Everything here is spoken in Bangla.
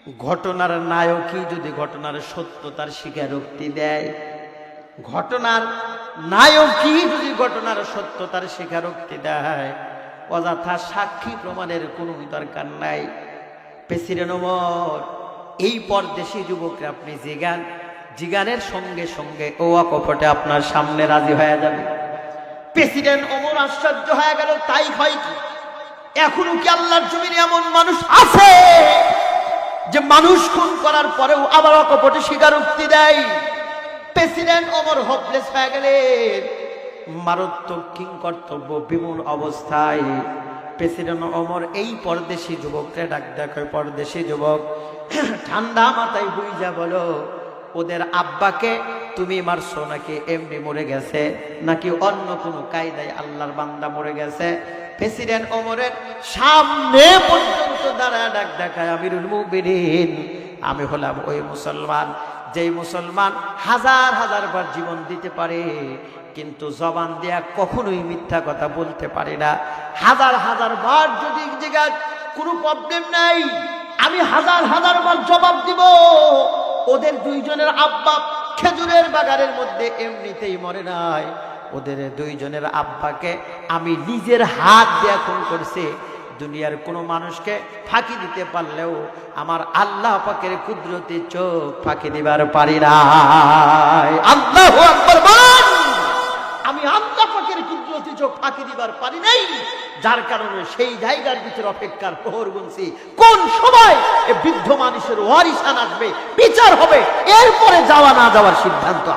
ঘটনার নায়কই যদি ঘটনার সত্যতার স্বীকারোক্তি দেয়, ঘটনার নায়কই যদি ঘটনার সত্যতার স্বীকারোক্তি দেয়, অযথা সাক্ষী প্রমাণের কোনো দরকার নাই। প্রেসিডেন্ট ওমর এই পরদেশি যুবকরা আপনি জিগানের সঙ্গে সঙ্গে ও অকপটে আপনার সামনে রাজি হয়ে যাবে। প্রেসিডেন্ট ওমর আশ্চর্য হয়ে গেল, তাই হয় কি? এখনো কি আল্লাহর জমিনে এমন মানুষ আছে যে মানুষ খুন করার পরেও আবার অকপটে স্বীকারোক্তি দেয়? প্রেসিডেন্ট ওমর হোপলেস হয়ে গেলেন, মারাত্মক কিংকর্তব্য বিমূঢ় অবস্থায়। প্রেসিডেন্ট ওমর এই পরদেশি যুবককে ডাক দেখে, পরদেশি যুবক ঠান্ডা মাথায় বুঝা বলো, ওদের আব্বাকে তুমি মারছো নাকি এমনি মরে গেছে, নাকি অন্য কোনো কায়দায় আল্লাহর বান্দা মরে গেছে? প্রেসিডেন্ট ওমরের সামনে পর্যন্ত দাঁড়ায় ডাক দেখায়, আমিরুল মুমিনিন, আমি হলাম ওই মুসলমান যেই মুসলমান হাজার হাজার বার জীবন দিতে পারে কিন্তু জবান দেয়া কখনোই মিথ্যা কথা বলতে পারে না। হাজার হাজার বার যদি জিজ্ঞাস কোনো প্রবলেম নাই, আমি হাজার হাজার বার জবাব দিব। ওদের দুইজনের আব্বা খেজুরের বাগানের মধ্যে এমনিতেই মরে নাই, ওদের দুইজনের আব্বাকে আমি নিজের হাত দিয়ে খুন করছি। দুনিয়ার কোনো মানুষকে ফাঁকি দিতে পারলেও আমার আল্লাহ পাকের কুদরতি চোখ ফাঁকি দিবার পারি না। আল্লাহু আকবার বলেন, আমি আল্লাহ পাকের কুদরতি চোখ ফাঁকি দিবার পারি নাই, যার কারণে সেই জায়গার ভিতরে অপেক্ষার প্রহর গুনছি কোন সময় এ বৃদ্ধ মানুষের ওয়ারিসান আসবে, বিচার হবে, এরপরে যাওয়া না যাওয়ার সিদ্ধান্ত।